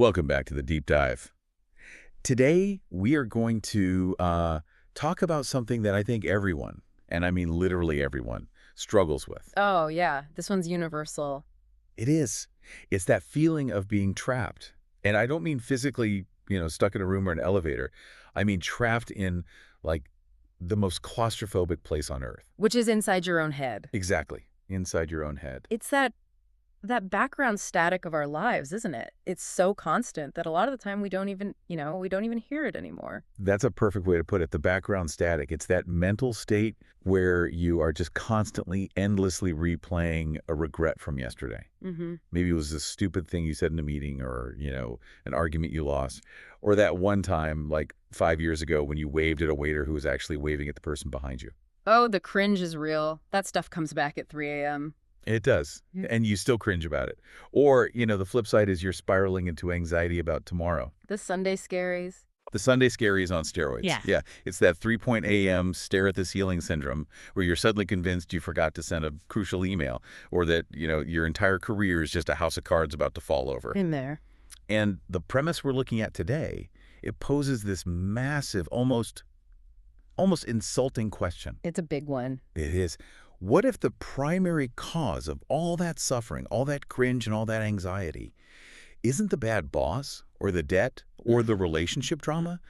Welcome back to the Deep Dive. Today, we are going to talk about something that I think everyone, and I mean literally everyone, struggles with. Oh, yeah. This one's universal. It is. It's that feeling of being trapped. And I don't mean physically, stuck in a room or an elevator. I mean trapped in, like, the most claustrophobic place on earth. Which is inside your own head. Exactly. Inside your own head. It's that background static of our lives, isn't it? It's so constant that a lot of the time we don't even, we don't even hear it anymore. That's a perfect way to put it. The background static. It's that mental state where you are just constantly, endlessly replaying a regret from yesterday. Mm-hmm. Maybe it was a stupid thing you said in a meeting or, an argument you lost. Or that one time, like 5 years ago, when you waved at a waiter who was actually waving at the person behind you. Oh, the cringe is real. That stuff comes back at 3 a.m. It does. Yeah. And you still cringe about it. Or, the flip side is you're spiraling into anxiety about tomorrow. The Sunday scaries. The Sunday scaries on steroids. Yeah. Yeah. It's that 3 a.m. stare at the ceiling syndrome where you're suddenly convinced you forgot to send a crucial email or that, your entire career is just a house of cards about to fall over. In there. And the premise we're looking at today, it poses this massive, almost insulting question. It's a big one. It is. What if the primary cause of all that suffering, all that cringe and all that anxiety isn't the bad boss or the debt or the relationship drama?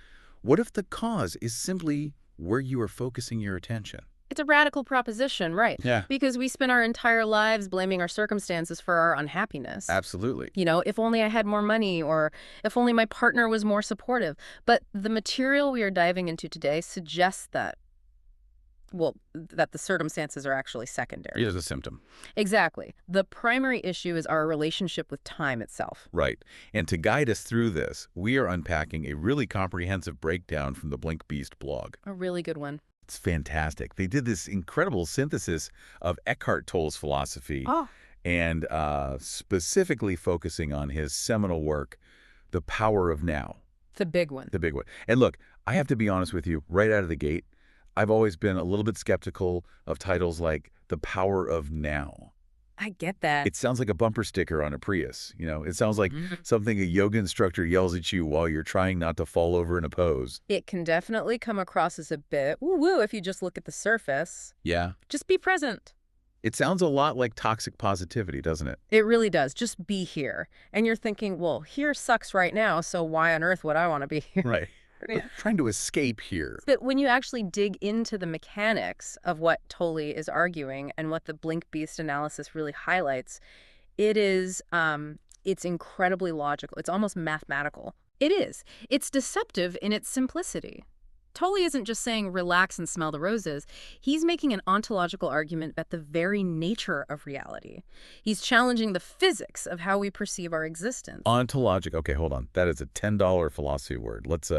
What if the cause is simply where you are focusing your attention? It's a radical proposition, right? Yeah. Because we spend our entire lives blaming our circumstances for our unhappiness. Absolutely. If only I had more money or if only my partner was more supportive. But the material we are diving into today suggests that the circumstances are actually secondary. It is a symptom. Exactly. The primary issue is our relationship with time itself. Right. And to guide us through this, we are unpacking a really comprehensive breakdown from the Blink Beast blog. A really good one. It's fantastic. They did this incredible synthesis of Eckhart Tolle's philosophy and specifically focusing on his seminal work, The Power of Now. The big one. The big one. And look, I have to be honest with you, right out of the gate, I've always been a little bit skeptical of titles like The Power of Now. I get that. It sounds like a bumper sticker on a Prius. It sounds like something a yoga instructor yells at you while you're trying not to fall over in a pose. It can definitely come across as a bit woo-woo if you just look at the surface. Yeah. Just be present. It sounds a lot like toxic positivity, doesn't it? It really does. Just be here. And you're thinking, well, here sucks right now, so why on earth would I want to be here? Right. We're trying to escape here. But when you actually dig into the mechanics of what Tolle is arguing and what the Blink Beast analysis really highlights, it's incredibly logical. It's almost mathematical. It is. It's deceptive in its simplicity. Tolle isn't just saying relax and smell the roses. He's making an ontological argument about the very nature of reality. He's challenging the physics of how we perceive our existence. Ontologic. Okay, hold on. That is a $10 philosophy word. Let's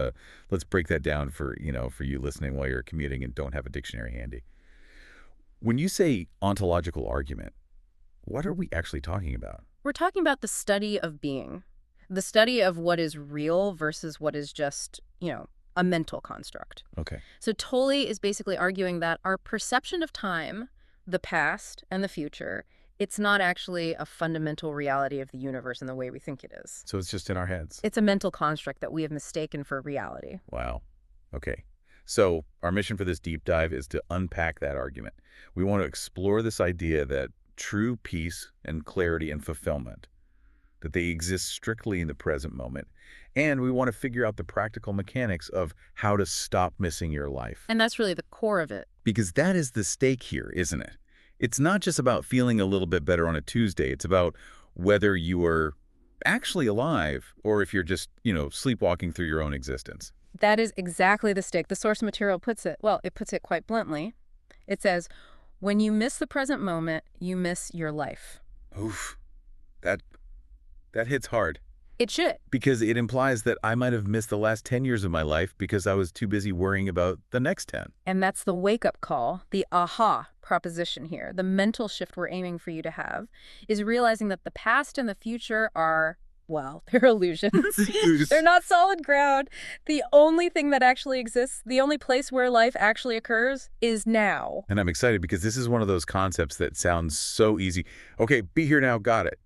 break that down for you listening while you're commuting and don't have a dictionary handy. When you say ontological argument, what are we actually talking about? We're talking about the study of being, the study of what is real versus what is just, a mental construct. Okay. So Tolle is basically arguing that our perception of time, the past, and the future, it's not actually a fundamental reality of the universe in the way we think it is. So it's just in our heads. It's a mental construct that we have mistaken for reality. Wow. Okay. So our mission for this deep dive is to unpack that argument. We want to explore this idea that true peace and clarity and fulfillment, that they exist strictly in the present moment. And we want to figure out the practical mechanics of how to stop missing your life. And that's really the core of it. Because that is the stake here, isn't it? It's not just about feeling a little bit better on a Tuesday. It's about whether you are actually alive or if you're just, sleepwalking through your own existence. That is exactly the stake. The source material puts it quite bluntly. It says, when you miss the present moment, you miss your life. Oof. That hits hard. It should. Because it implies that I might have missed the last 10 years of my life because I was too busy worrying about the next 10. And that's the wake-up call, the aha proposition here. The mental shift we're aiming for you to have is realizing that the past and the future are, they're illusions. They're not solid ground. The only thing that actually exists, the only place where life actually occurs is now. And I'm excited because this is one of those concepts that sounds so easy. Okay, be here now, got it.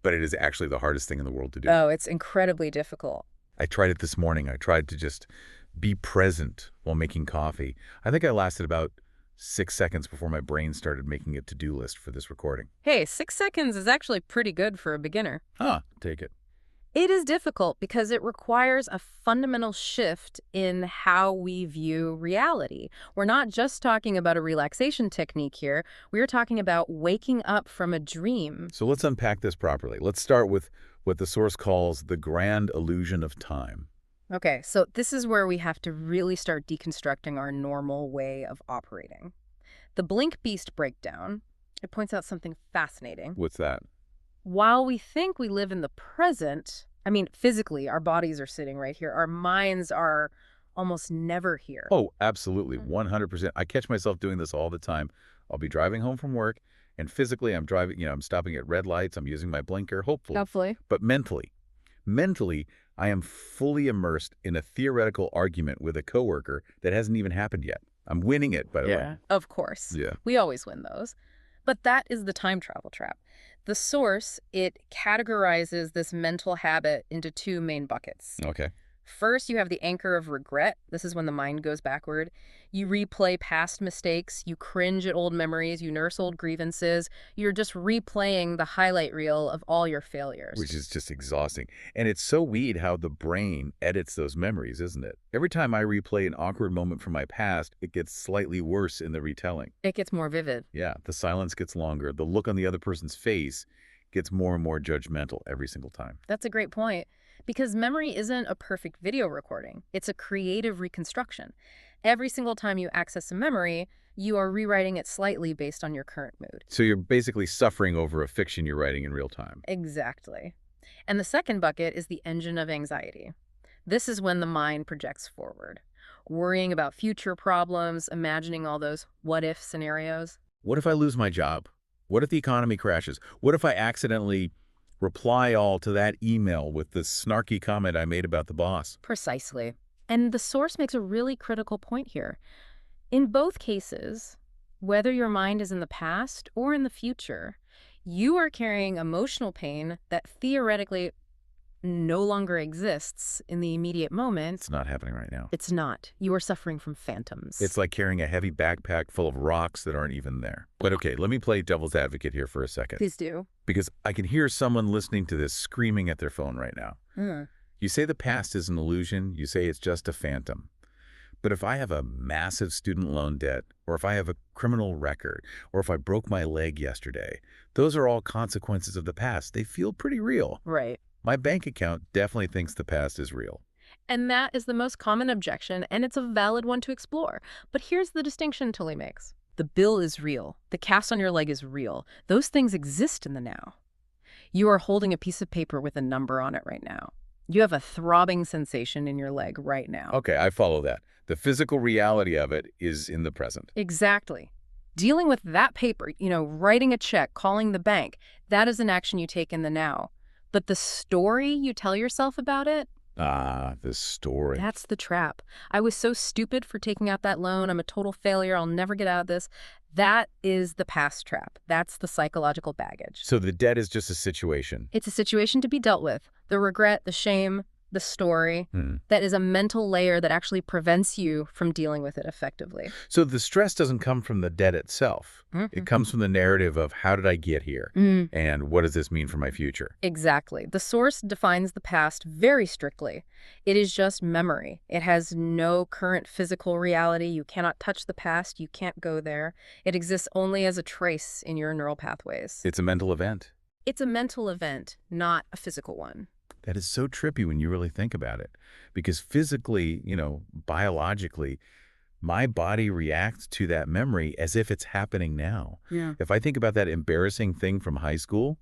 but it is actually the hardest thing in the world to do. Oh, it's incredibly difficult. I tried it this morning. I tried to just be present while making coffee. I think I lasted about 6 seconds before my brain started making a to-do list for this recording. Hey, 6 seconds is actually pretty good for a beginner. Huh, take it. It is difficult because it requires a fundamental shift in how we view reality. We're not just talking about a relaxation technique here. We're talking about waking up from a dream. So let's unpack this properly. Let's start with what the source calls the grand illusion of time. Okay, so this is where we have to really start deconstructing our normal way of operating. The blink beast breakdown, it points out something fascinating. What's that? While we think we live in the present, I mean, physically, our bodies are sitting right here. Our minds are almost never here. Oh, absolutely. 100%. I catch myself doing this all the time. I'll be driving home from work, and physically I'm driving, I'm stopping at red lights. I'm using my blinker, hopefully. Hopefully. But mentally, I am fully immersed in a theoretical argument with a coworker that hasn't even happened yet. I'm winning it, by the way. Of course. Yeah. We always win those. But that is the time travel trap. The source, it categorizes this mental habit into two main buckets. Okay. First, you have the anchor of regret. This is when the mind goes backward. You replay past mistakes. You cringe at old memories. You nurse old grievances. You're just replaying the highlight reel of all your failures. Which is just exhausting. And it's so weird how the brain edits those memories, isn't it? Every time I replay an awkward moment from my past, it gets slightly worse in the retelling. It gets more vivid. Yeah, the silence gets longer. The look on the other person's face gets more and more judgmental every single time. That's a great point. Because memory isn't a perfect video recording. It's a creative reconstruction. Every single time you access a memory, you are rewriting it slightly based on your current mood. So you're basically suffering over a fiction you're writing in real time. Exactly. And the second bucket is the engine of anxiety. This is when the mind projects forward, worrying about future problems, imagining all those what-if scenarios. What if I lose my job? What if the economy crashes? What if I accidentally reply all to that email with the snarky comment I made about the boss? Precisely. And the source makes a really critical point here. In both cases, whether your mind is in the past or in the future, you are carrying emotional pain that theoretically no longer exists in the immediate moment. It's not happening right now. It's not. You are suffering from phantoms. It's like carrying a heavy backpack full of rocks that aren't even there. But okay, let me play devil's advocate here for a second. Please do. Because I can hear someone listening to this screaming at their phone right now. You say the past is an illusion. You say it's just a phantom. But if I have a massive student loan debt, or if I have a criminal record, or if I broke my leg yesterday, those are all consequences of the past. They feel pretty real. Right. My bank account definitely thinks the past is real. And that is the most common objection, and it's a valid one to explore. But here's the distinction Tully makes. The bill is real. The cast on your leg is real. Those things exist in the now. You are holding a piece of paper with a number on it right now. You have a throbbing sensation in your leg right now. Okay, I follow that. The physical reality of it is in the present. Exactly. Dealing with that paper, writing a check, calling the bank, that is an action you take in the now. But the story you tell yourself about it? Ah, the story. That's the trap. I was so stupid for taking out that loan. I'm a total failure. I'll never get out of this. That is the past trap. That's the psychological baggage. So the debt is just a situation. It's a situation to be dealt with. The regret, the shame, the story, that is a mental layer that actually prevents you from dealing with it effectively. So the stress doesn't come from the debt itself. It comes from the narrative of how did I get here? And what does this mean for my future? Exactly. The source defines the past very strictly. It is just memory. It has no current physical reality. You cannot touch the past. You can't go there. It exists only as a trace in your neural pathways. It's a mental event. It's a mental event, not a physical one. That is so trippy when you really think about it. Because physically, biologically, my body reacts to that memory as if it's happening now. Yeah. If I think about that embarrassing thing from high school,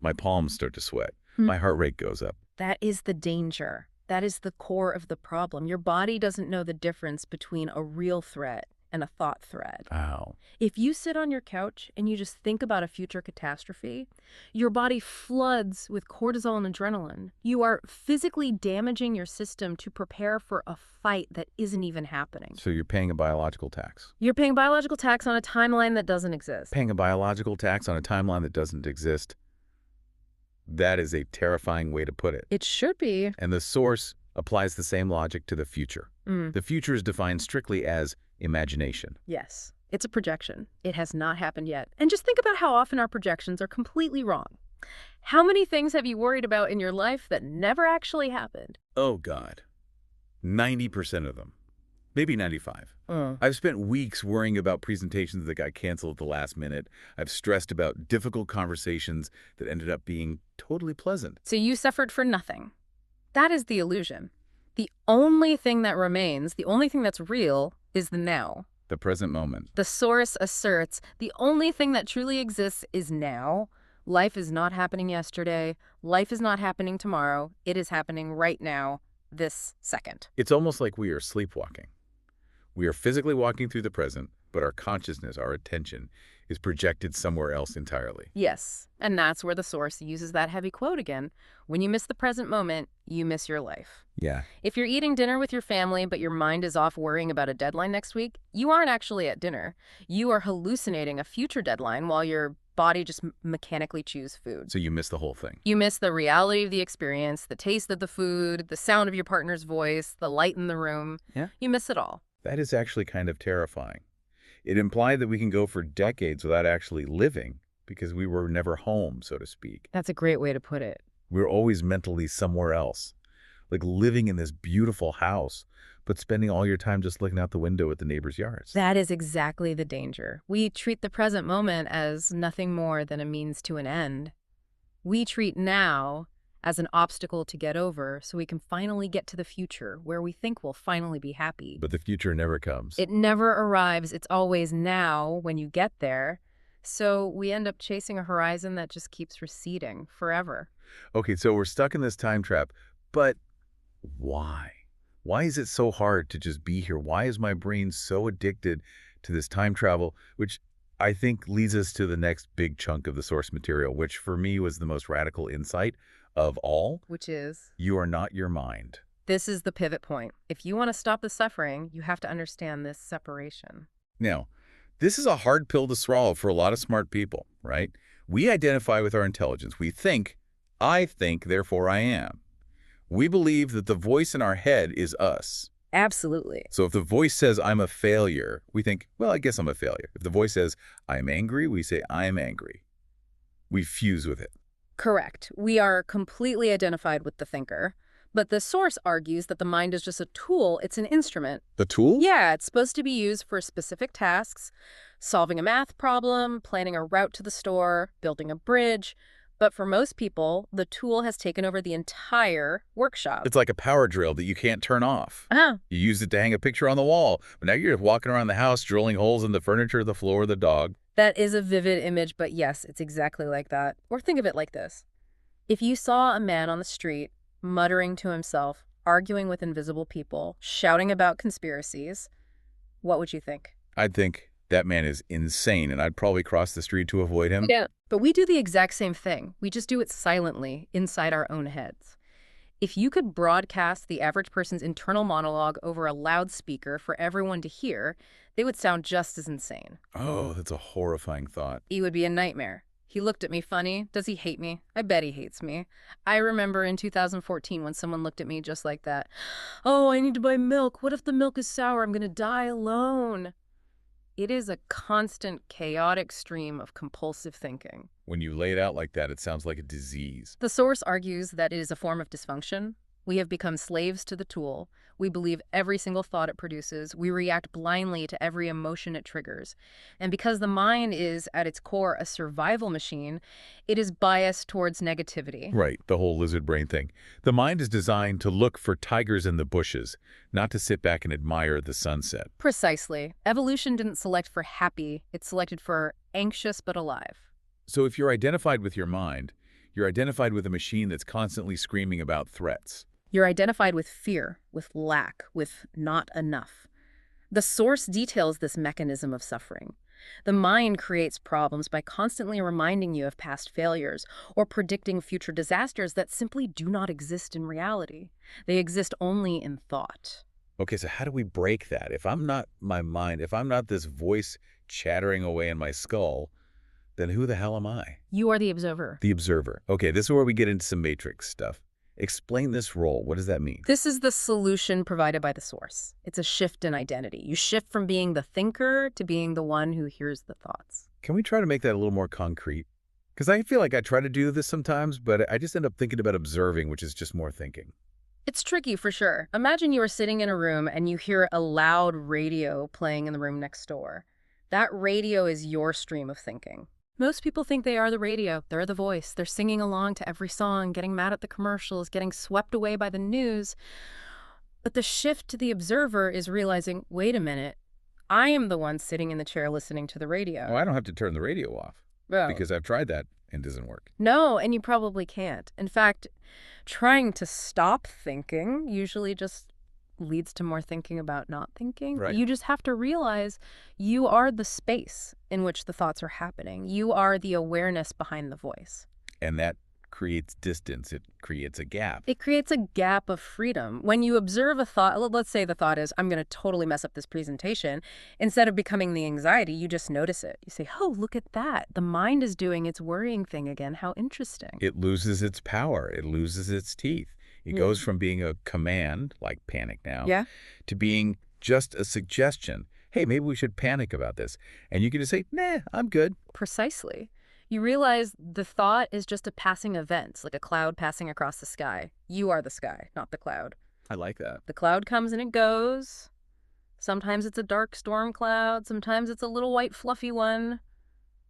my palms start to sweat. My heart rate goes up. That is the danger. That is the core of the problem. Your body doesn't know the difference between a real threat and a thought thread. Wow. If you sit on your couch and you just think about a future catastrophe, your body floods with cortisol and adrenaline. You are physically damaging your system to prepare for a fight that isn't even happening. So you're paying a biological tax. You're paying biological tax on a timeline that doesn't exist. Paying a biological tax on a timeline that doesn't exist. That is a terrifying way to put it. It should be. And the source applies the same logic to the future. Mm. The future is defined strictly as imagination. Yes. It's a projection. It has not happened yet. And just think about how often our projections are completely wrong. How many things have you worried about in your life that never actually happened? Oh, God. 90% of them. Maybe 95. I've spent weeks worrying about presentations that got canceled at the last minute. I've stressed about difficult conversations that ended up being totally pleasant. So you suffered for nothing. That is the illusion. The only thing that remains, the only thing that's real, is the now. The present moment. The source asserts the only thing that truly exists is now. Life is not happening yesterday. Life is not happening tomorrow. It is happening right now, this second. It's almost like we are sleepwalking. We are physically walking through the present, but our consciousness, our attention, is projected somewhere else entirely. Yes, and that's where the source uses that heavy quote again. When you miss the present moment, you miss your life. Yeah. If you're eating dinner with your family, but your mind is off worrying about a deadline next week, you aren't actually at dinner. You are hallucinating a future deadline while your body just mechanically chews food. So you miss the whole thing. You miss the reality of the experience, the taste of the food, the sound of your partner's voice, the light in the room. Yeah. You miss it all. That is actually kind of terrifying. It implied that we can go for decades without actually living because we were never home, so to speak. That's a great way to put it. We're always mentally somewhere else, like living in this beautiful house, but spending all your time just looking out the window at the neighbors' yards. That is exactly the danger. We treat the present moment as nothing more than a means to an end. We treat now as an obstacle to get over so we can finally get to the future where we think we'll finally be happy. But the future never comes. It never arrives. It's always now when you get there. So we end up chasing a horizon that just keeps receding forever. Okay, so we're stuck in this time trap, but why? Why is it so hard to just be here? Why is my brain so addicted to this time travel, which I think leads us to the next big chunk of the source material, which for me was the most radical insight of all. Which is? You are not your mind. This is the pivot point. If you want to stop the suffering, you have to understand this separation. Now, this is a hard pill to swallow for a lot of smart people, right? We identify with our intelligence. We think, I think, therefore I am. We believe that the voice in our head is us. Absolutely. So if the voice says, I'm a failure, we think, well, I guess I'm a failure. If the voice says, I'm angry, we say, I'm angry. We fuse with it. Correct. We are completely identified with the thinker. But the source argues that the mind is just a tool. It's an instrument. The tool? Yeah, it's supposed to be used for specific tasks, solving a math problem, planning a route to the store, building a bridge. But for most people, the tool has taken over the entire workshop. It's like a power drill that you can't turn off. Uh-huh. You used it to hang a picture on the wall, but now you're just walking around the house, drilling holes in the furniture, the floor, the dog. That is a vivid image, but yes, it's exactly like that. Or think of it like this. If you saw a man on the street, muttering to himself, arguing with invisible people, shouting about conspiracies, what would you think? I'd think, that man is insane, and I'd probably cross the street to avoid him. Yeah. But we do the exact same thing. We just do it silently, inside our own heads. If you could broadcast the average person's internal monologue over a loudspeaker for everyone to hear, they would sound just as insane. Oh, that's a horrifying thought. It would be a nightmare. He looked at me funny. Does he hate me? I bet he hates me. I remember in 2014 when someone looked at me just like that. Oh, I need to buy milk. What if the milk is sour? I'm going to die alone. It is a constant, chaotic stream of compulsive thinking. When you lay it out like that, it sounds like a disease. The source argues that it is a form of dysfunction. We have become slaves to the tool. We believe every single thought it produces. We react blindly to every emotion it triggers. And because the mind is, at its core, a survival machine, it is biased towards negativity. Right, the whole lizard brain thing. The mind is designed to look for tigers in the bushes, not to sit back and admire the sunset. Precisely. Evolution didn't select for happy. It selected for anxious but alive. So if you're identified with your mind, you're identified with a machine that's constantly screaming about threats. You're identified with fear, with lack, with not enough. The source details this mechanism of suffering. The mind creates problems by constantly reminding you of past failures or predicting future disasters that simply do not exist in reality. They exist only in thought. Okay, so how do we break that? If I'm not my mind, if I'm not this voice chattering away in my skull, Then who the hell am I? You are the observer. The observer. Okay, this is where we get into some matrix stuff. Explain this role. What does that mean? This is the solution provided by the source. It's a shift in identity. You shift from being the thinker to being the one who hears the thoughts. Can we try to make that a little more concrete? Because I feel like I try to do this sometimes, but I just end up thinking about observing, which is just more thinking. It's tricky for sure. Imagine you are sitting in a room and you hear a loud radio playing in the room next door. That radio is your stream of thinking. Most people think they are the radio. They're the voice. They're singing along to every song, getting mad at the commercials, getting swept away by the news. But the shift to the observer is realizing, wait a minute, I am the one sitting in the chair listening to the radio. Oh, I don't have to turn the radio off Well, because I've tried that and it doesn't work. no, and you probably can't. In fact, trying to stop thinking usually just leads to more thinking about not thinking. Right. You just have to realize you are the space in which the thoughts are happening. You are the awareness behind the voice. And that creates distance. It creates a gap. It creates a gap of freedom. When you observe a thought, let's say the thought is, I'm going to totally mess up this presentation. Instead of becoming the anxiety, you just notice it. You say, oh, look at that. The mind is doing its worrying thing again. How interesting. It loses its power. It loses its teeth. It goes from being a command, like panic now, Yeah. to being just a suggestion. Hey, maybe we should panic about this. And you can just say, nah, I'm good. Precisely. You realize the thought is just a passing event, like a cloud passing across the sky. You are the sky, not the cloud. I like that. The cloud comes and it goes. Sometimes it's a dark storm cloud. Sometimes it's a little white fluffy one.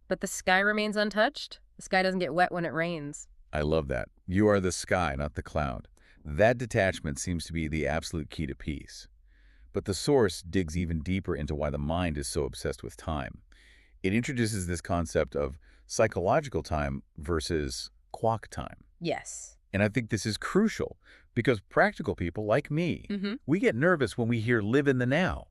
But the sky remains untouched. The sky doesn't get wet when it rains. I love that. You are the sky, not the cloud. That detachment seems to be the absolute key to peace. But the source digs even deeper into why the mind is so obsessed with time. It introduces this concept of psychological time versus clock time. Yes. And I think this is crucial because practical people like me, we get nervous when we hear live in the now.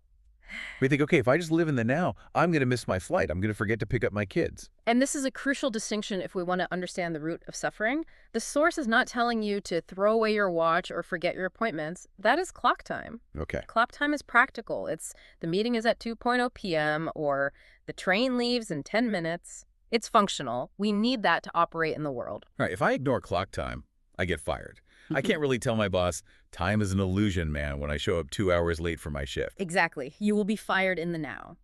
We think, okay, if I just live in the now, I'm going to miss my flight. I'm going to forget to pick up my kids. And this is a crucial distinction if we want to understand the root of suffering. The source is not telling you to throw away your watch or forget your appointments. That is clock time. Okay. Clock time is practical. It's the meeting is at 2:00 p.m. or the train leaves in 10 minutes. It's functional. We need that to operate in the world. All right, if I ignore clock time, I get fired. I can't really tell my boss, time is an illusion, man, when I show up 2 hours late for my shift. Exactly. You will be fired in the now.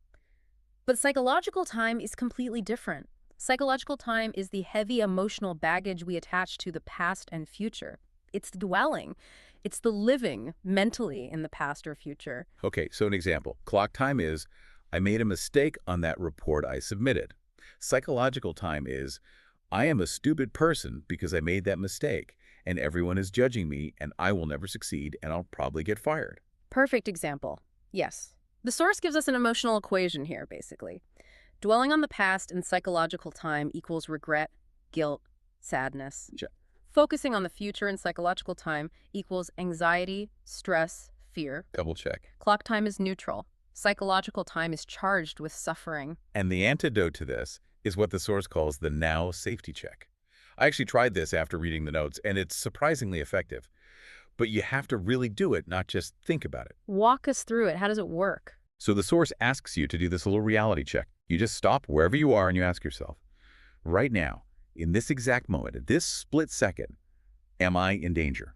But psychological time is completely different. Psychological time is the heavy emotional baggage we attach to the past and future. It's the dwelling. It's the living mentally in the past or future. Okay, so an example. Clock time is, I made a mistake on that report I submitted. Psychological time is, I am a stupid person because I made that mistake, and everyone is judging me, and I will never succeed, and I'll probably get fired. Perfect example. Yes. The source gives us an emotional equation here, basically. Dwelling on the past in psychological time equals regret, guilt, sadness. Check. Focusing on the future in psychological time equals anxiety, stress, fear. Double check. Clock time is neutral. Psychological time is charged with suffering. And the antidote to this is what the source calls the now safety check. I actually tried this after reading the notes, and it's surprisingly effective. But you have to really do it, not just think about it. Walk us through it. How does it work? So the source asks you to do this little reality check. You just stop wherever you are and you ask yourself, right now, in this exact moment, at this split second, am I in danger?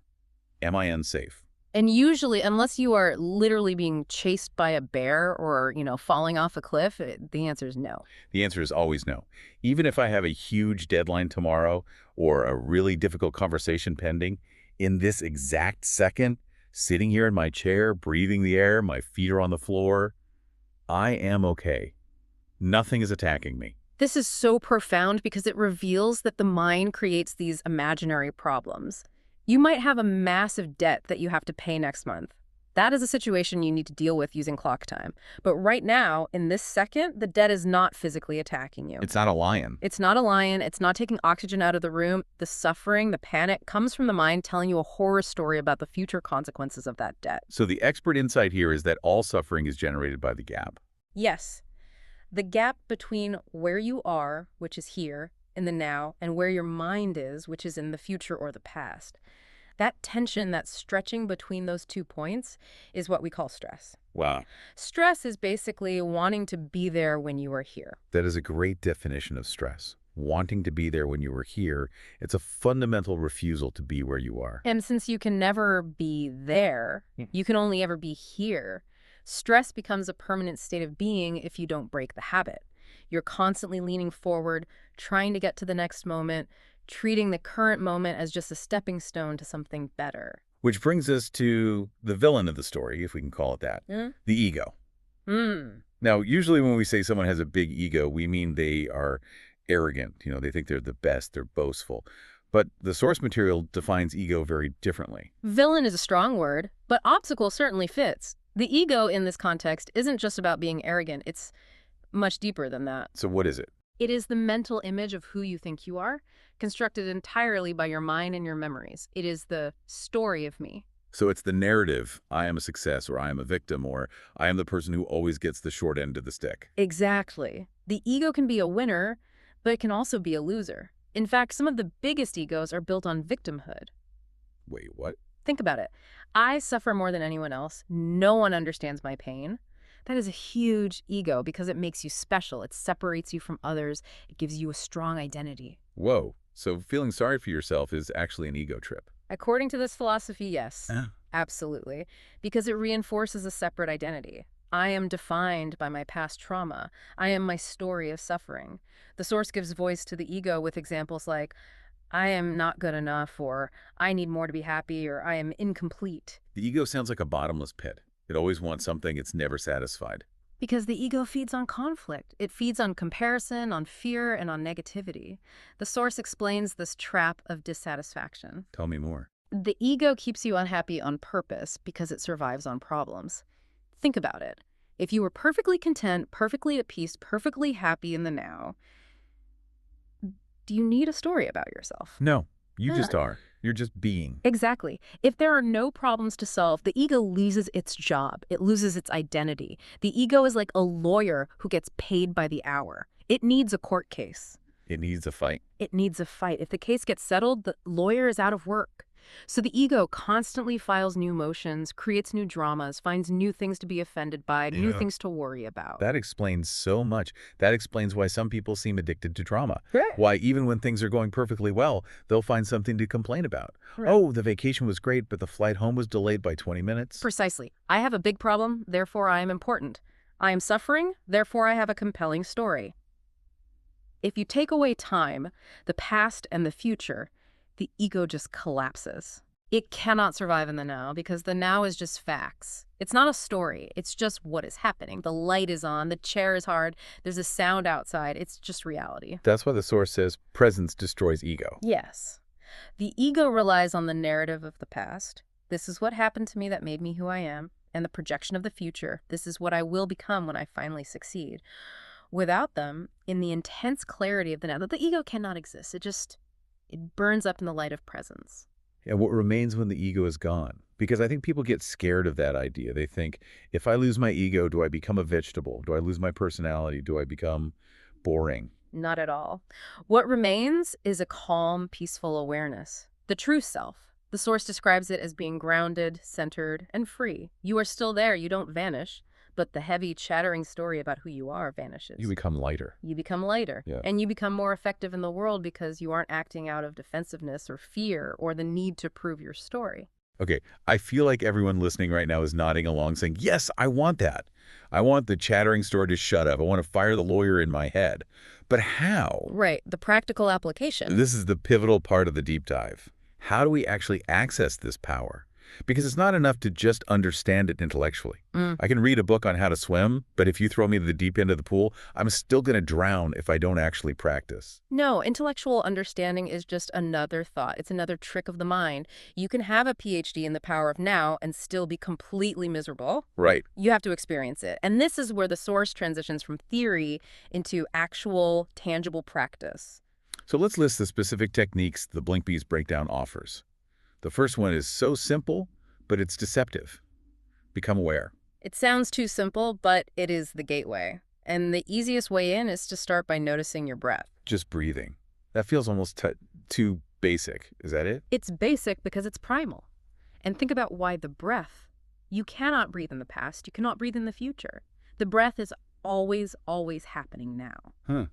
Am I unsafe? And usually, unless you are literally being chased by a bear or, falling off a cliff, the answer is no. The answer is always no. Even if I have a huge deadline tomorrow or a really difficult conversation pending, in this exact second, sitting here in my chair, breathing the air, my feet are on the floor, I am okay. Nothing is attacking me. This is so profound because it reveals that the mind creates these imaginary problems. You might have a massive debt that you have to pay next month. That is a situation you need to deal with using clock time. But right now, in this second, the debt is not physically attacking you. It's not a lion. It's not a lion. It's not taking oxygen out of the room. The suffering, the panic comes from the mind telling you a horror story about the future consequences of that debt. So the expert insight here is that all suffering is generated by the gap. Yes. The gap between where you are, which is here, in the now, and where your mind is, which is in the future or the past. That tension, that stretching between those 2 points is what we call stress. Wow. Stress is basically wanting to be there when you are here. That is a great definition of stress. Wanting to be there when you were here, it's a fundamental refusal to be where you are. And since you can never be there, you can only ever be here, stress becomes a permanent state of being if you don't break the habit. You're constantly leaning forward, trying to get to the next moment, treating the current moment as just a stepping stone to something better. Which brings us to the villain of the story, if we can call it that, Mm. the ego. Now, usually when we say someone has a big ego, we mean they are arrogant. They think they're the best, they're boastful. But the source material defines ego very differently. Villain is a strong word, but obstacle certainly fits. The ego in this context isn't just about being arrogant. It's much deeper than that. So what is it? It is the mental image of who you think you are, constructed entirely by your mind and your memories. It is the story of me. So it's the narrative, I am a success, or I am a victim, or I am the person who always gets the short end of the stick. Exactly. The ego can be a winner, but it can also be a loser. In fact, some of the biggest egos are built on victimhood. Wait, what? Think about it. I suffer more than anyone else. No one understands my pain. That is a huge ego because it makes you special. It separates you from others. It gives you a strong identity. Whoa. So feeling sorry for yourself is actually an ego trip. According to this philosophy, yes, Ah. absolutely, because it reinforces a separate identity. I am defined by my past trauma. I am my story of suffering. The source gives voice to the ego with examples like, I am not good enough, or I need more to be happy, or I am incomplete. The ego sounds like a bottomless pit. It always wants something it's never satisfied. Because the ego feeds on conflict. It feeds on comparison, on fear, and on negativity. The source explains this trap of dissatisfaction. Tell me more. The ego keeps you unhappy on purpose because it survives on problems. Think about it. If you were perfectly content, perfectly at peace, perfectly happy in the now, do you need a story about yourself? No, you just are. You're just being. Exactly. If there are no problems to solve, the ego loses its job. It loses its identity. The ego is like a lawyer who gets paid by the hour. It needs a court case. It needs a fight. It needs a fight. If the case gets settled, the lawyer is out of work. So the ego constantly files new motions, creates new dramas, finds new things to be offended by, new Yeah. things to worry about. That explains so much. That explains why some people seem addicted to drama. Right. Why even when things are going perfectly well, they'll find something to complain about. Right. Oh, the vacation was great, but the flight home was delayed by 20 minutes. Precisely. I have a big problem, therefore I am important. I am suffering, therefore I have a compelling story. If you take away time, the past and the future, the ego just collapses. It cannot survive in the now because the now is just facts. It's not a story. It's just what is happening. The light is on. The chair is hard. There's a sound outside. It's just reality. That's why the source says presence destroys ego. Yes. The ego relies on the narrative of the past. This is what happened to me that made me who I am. And the projection of the future. This is what I will become when I finally succeed. Without them, in the intense clarity of the now, the ego cannot exist. It burns up in the light of presence. And what remains when the ego is gone? Because I think people get scared of that idea. They think, if I lose my ego, do I become a vegetable? Do I lose my personality? Do I become boring? Not at all. What remains is a calm, peaceful awareness. The true self. The source describes it as being grounded, centered, and free. You are still there. You don't vanish. But the heavy, chattering story about who you are vanishes. You become lighter. You become lighter. Yeah. And you become more effective in the world because you aren't acting out of defensiveness or fear or the need to prove your story. Okay, I feel like everyone listening right now is nodding along saying, yes, I want that. I want the chattering story to shut up. I want to fire the lawyer in my head. But how? Right, the practical application. This is the pivotal part of the deep dive. How do we actually access this power? Because it's not enough to just understand it intellectually. I can read a book on how to swim, but if you throw me to the deep end of the pool, I'm still going to drown if I don't actually practice. No, intellectual understanding is just another thought. It's another trick of the mind. You can have a PhD in the power of now and still be completely miserable. Right. You have to experience it. And this is where the source transitions from theory into actual, tangible practice. So let's list the specific techniques the Blink Bees breakdown offers. The first one is so simple, but it's deceptive. Become aware. It sounds too simple, but it is the gateway. And the easiest way in is to start by noticing your breath. Just breathing. That feels almost too basic. Is that it? It's basic because it's primal. And think about why the breath. You cannot breathe in the past. You cannot breathe in the future. The breath is always, always happening now. Huh.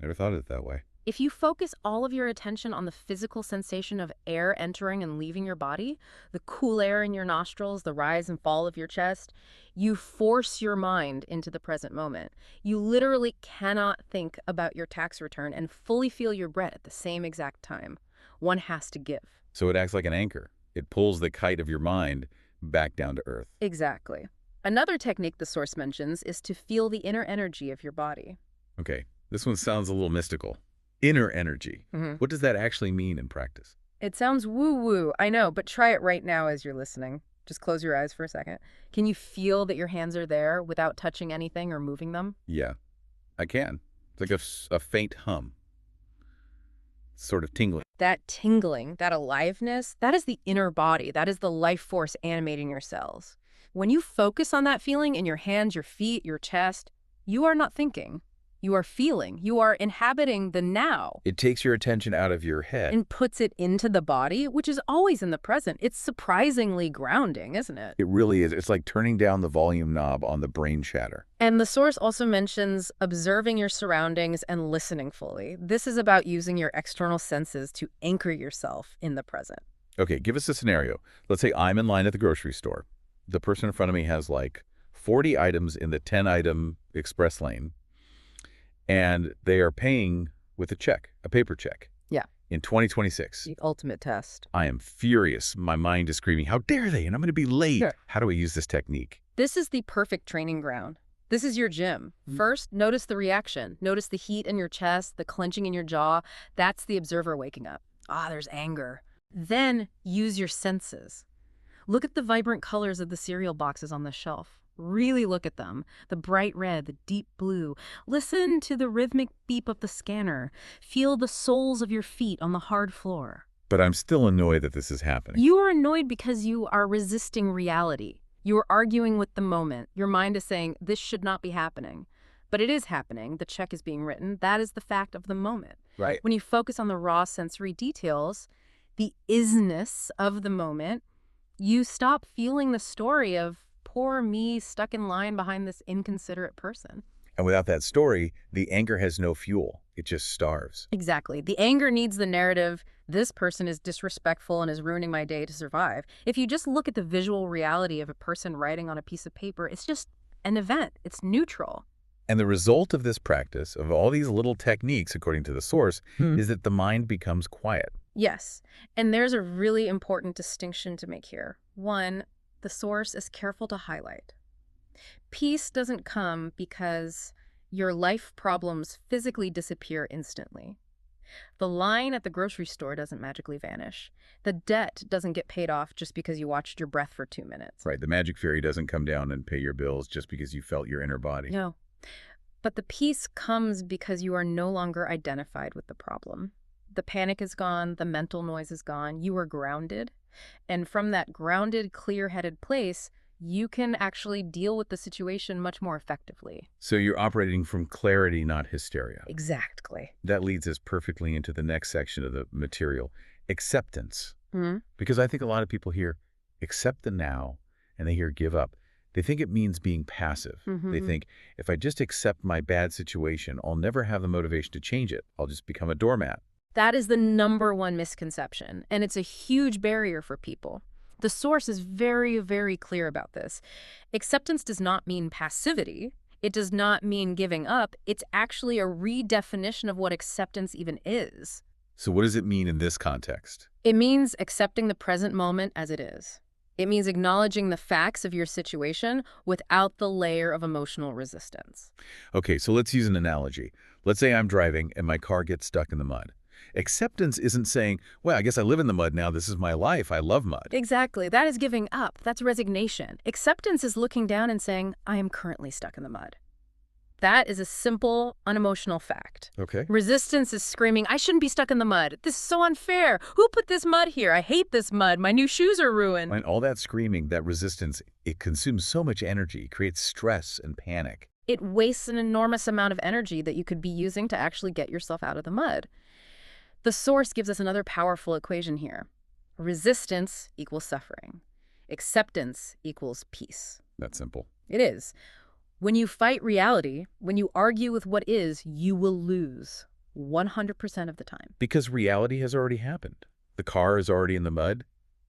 Never thought of it that way. If you focus all of your attention on the physical sensation of air entering and leaving your body, the cool air in your nostrils, the rise and fall of your chest, you force your mind into the present moment. You literally cannot think about your tax return and fully feel your breath at the same exact time. One has to give. So it acts like an anchor. It pulls the kite of your mind back down to earth. Exactly. Another technique the source mentions is to feel the inner energy of your body. Okay, this one sounds a little mystical. Inner energy. What does that actually mean in practice? It sounds woo-woo, I know, but try it right now as you're listening. Just close your eyes for a second. Can you feel that your hands are there without touching anything or moving them? Yeah, I can. It's like a faint hum. Sort of tingling. That tingling, that aliveness, that is the inner body. That is the life force animating your cells. When you focus on that feeling in your hands, your feet, your chest, you are not thinking. You are feeling. You are inhabiting the now. It takes your attention out of your head. And puts it into the body, which is always in the present. It's surprisingly grounding, isn't it? It really is. It's like turning down the volume knob on the brain chatter. And the source also mentions observing your surroundings and listening fully. This is about using your external senses to anchor yourself in the present. Okay, give us a scenario. Let's say I'm in line at the grocery store. The person in front of me has like 40 items in the 10-item express lane. And they are paying with a check, a paper check. Yeah. In 2026. The ultimate test. I am furious. My mind is screaming, how dare they? And I'm going to be late. Sure. How do I use this technique? This is the perfect training ground. This is your gym. First, notice the reaction. Notice the heat in your chest, the clenching in your jaw. That's the observer waking up. Ah, there's anger. Then use your senses. Look at the vibrant colors of the cereal boxes on the shelf. Really look at them. The bright red, the deep blue. Listen to the rhythmic beep of the scanner. Feel the soles of your feet on the hard floor. But I'm still annoyed that this is happening. You are annoyed because you are resisting reality. You are arguing with the moment. Your mind is saying, this should not be happening. But it is happening. The check is being written. That is the fact of the moment. Right. When you focus on the raw sensory details, the isness of the moment, you stop feeling the story of poor me stuck in line behind this inconsiderate person. And without that story, the anger has no fuel. It just starves. Exactly. The anger needs the narrative, this person is disrespectful and is ruining my day to survive. If you just look at the visual reality of a person writing on a piece of paper, it's just an event. It's neutral. And the result of this practice, of all these little techniques, according to the source, is that the mind becomes quiet. Yes. And there's a really important distinction to make here. One, the source is careful to highlight. Peace doesn't come because your life problems physically disappear instantly. The line at the grocery store doesn't magically vanish. The debt doesn't get paid off just because you watched your breath for 2 minutes. Right. The magic fairy doesn't come down and pay your bills just because you felt your inner body. No. But the peace comes because you are no longer identified with the problem. The panic is gone. The mental noise is gone. You are grounded. And from that grounded, clear-headed place, you can actually deal with the situation much more effectively. So you're operating from clarity, not hysteria. Exactly. That leads us perfectly into the next section of the material, acceptance. Mm-hmm. Because I think a lot of people hear accept the now and they hear give up. They think it means being passive. Mm-hmm. They think if I just accept my bad situation, I'll never have the motivation to change it. I'll just become a doormat. That is the #1 misconception, and it's a huge barrier for people. The source is very, very clear about this. Acceptance does not mean passivity. It does not mean giving up. It's actually a redefinition of what acceptance even is. So what does it mean in this context? It means accepting the present moment as it is. It means acknowledging the facts of your situation without the layer of emotional resistance. Okay, so let's use an analogy. Let's say I'm driving and my car gets stuck in the mud. Acceptance isn't saying, well, I guess I live in the mud now. This is my life. I love mud. Exactly. That is giving up. That's resignation. Acceptance is looking down and saying, I am currently stuck in the mud. That is a simple, unemotional fact. Okay. Resistance is screaming, I shouldn't be stuck in the mud. This is so unfair. Who put this mud here? I hate this mud. My new shoes are ruined. And all that screaming, that resistance, it consumes so much energy, creates stress and panic. It wastes an enormous amount of energy that you could be using to actually get yourself out of the mud. The source gives us another powerful equation here. Resistance equals suffering. Acceptance equals peace. That's simple. It is. When you fight reality, when you argue with what is, you will lose 100% of the time. Because reality has already happened. The car is already in the mud.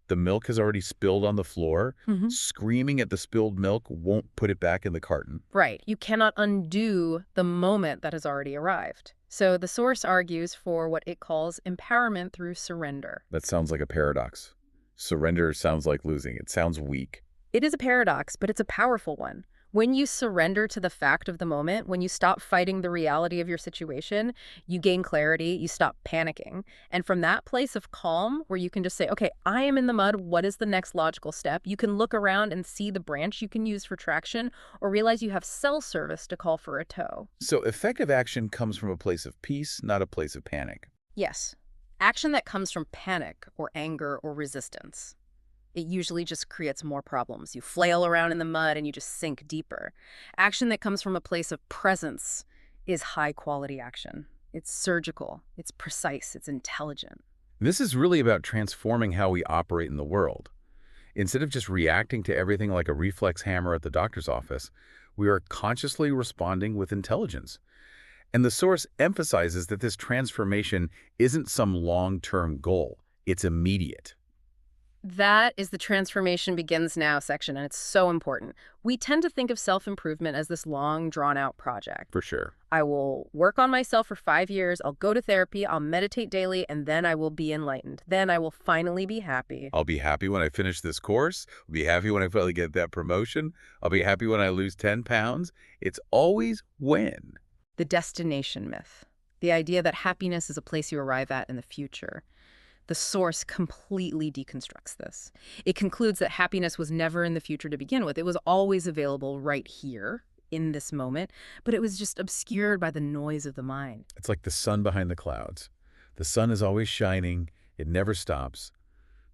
The milk has already spilled on the floor. Mhm. Screaming at the spilled milk won't put it back in the carton. Right. You cannot undo the moment that has already arrived. So the source argues for what it calls empowerment through surrender. That sounds like a paradox. Surrender sounds like losing. It sounds weak. It is a paradox, but it's a powerful one. When you surrender to the fact of the moment, when you stop fighting the reality of your situation, you gain clarity, you stop panicking. And from that place of calm, where you can just say, okay, I am in the mud, what is the next logical step? You can look around and see the branch you can use for traction, or realize you have cell service to call for a tow. So effective action comes from a place of peace, not a place of panic. Yes, action that comes from panic or anger or resistance. It usually just creates more problems. You flail around in the mud and you just sink deeper. Action that comes from a place of presence is high quality action. It's surgical, it's precise, it's intelligent. This is really about transforming how we operate in the world. Instead of just reacting to everything like a reflex hammer at the doctor's office, we are consciously responding with intelligence. And the source emphasizes that this transformation isn't some long-term goal. It's immediate. That is the transformation begins now section, and it's so important. We tend to think of self-improvement as this long, drawn-out project. For sure. I will work on myself for 5 years, I'll go to therapy, I'll meditate daily, and then I will be enlightened. Then I will finally be happy. I'll be happy when I finish this course. I'll be happy when I finally get that promotion. I'll be happy when I lose 10 pounds. It's always when. The destination myth. The idea that happiness is a place you arrive at in the future. The source completely deconstructs this. It concludes that happiness was never in the future to begin with. It was always available right here, in this moment, but it was just obscured by the noise of the mind. It's like the sun behind the clouds. The sun is always shining. It never stops.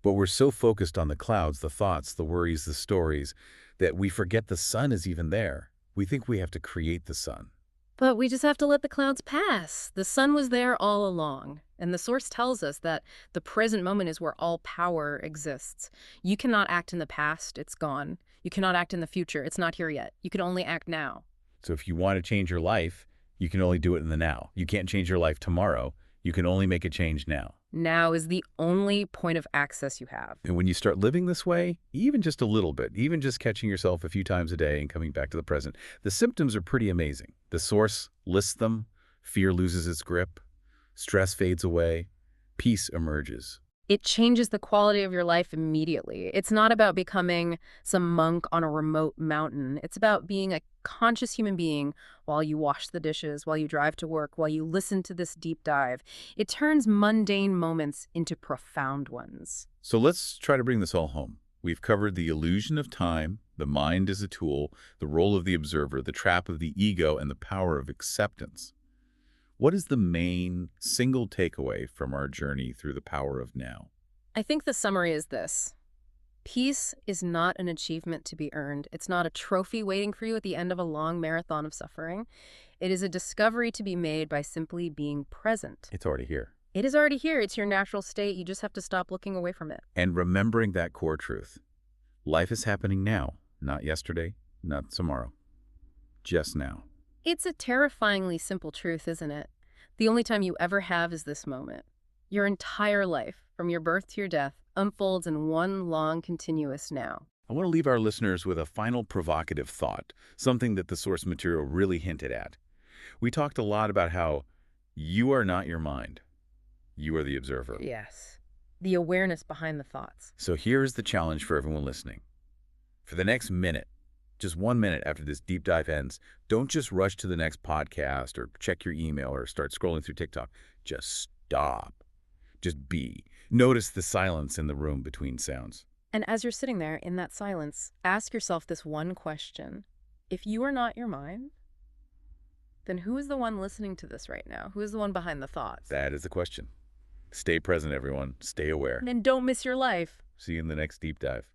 But we're so focused on the clouds, the thoughts, the worries, the stories, that we forget the sun is even there. We think we have to create the sun. But we just have to let the clouds pass. The sun was there all along. And the source tells us that the present moment is where all power exists. You cannot act in the past, it's gone. You cannot act in the future, it's not here yet. You can only act now. So if you want to change your life, you can only do it in the now. You can't change your life tomorrow. You can only make a change now. Now is the only point of access you have. And when you start living this way, even just a little bit, even just catching yourself a few times a day and coming back to the present, the symptoms are pretty amazing. The source lists them. Fear loses its grip. Stress fades away. Peace emerges. It changes the quality of your life immediately. It's not about becoming some monk on a remote mountain. It's about being a conscious human being while you wash the dishes, while you drive to work, while you listen to this deep dive. It turns mundane moments into profound ones. So let's try to bring this all home. We've covered the illusion of time, the mind as a tool, the role of the observer, the trap of the ego, and the power of acceptance. What is the main single takeaway from our journey through the power of now? I think the summary is this. Peace is not an achievement to be earned. It's not a trophy waiting for you at the end of a long marathon of suffering. It is a discovery to be made by simply being present. It's already here. It is already here. It's your natural state. You just have to stop looking away from it. And remembering that core truth. Life is happening now, not yesterday, not tomorrow. Just now. It's a terrifyingly simple truth, isn't it? The only time you ever have is this moment. Your entire life, from your birth to your death, unfolds in one long, continuous now. I want to leave our listeners with a final provocative thought, something that the source material really hinted at. We talked a lot about how you are not your mind. You are the observer. Yes. The awareness behind the thoughts. So here's the challenge for everyone listening. For the next minute, just 1 minute after this deep dive ends, don't just rush to the next podcast or check your email or start scrolling through TikTok. Just stop. Just be. Notice the silence in the room between sounds. And as you're sitting there in that silence, ask yourself this one question. If you are not your mind, then who is the one listening to this right now? Who is the one behind the thoughts? That is the question. Stay present, everyone. Stay aware. And don't miss your life. See you in the next deep dive.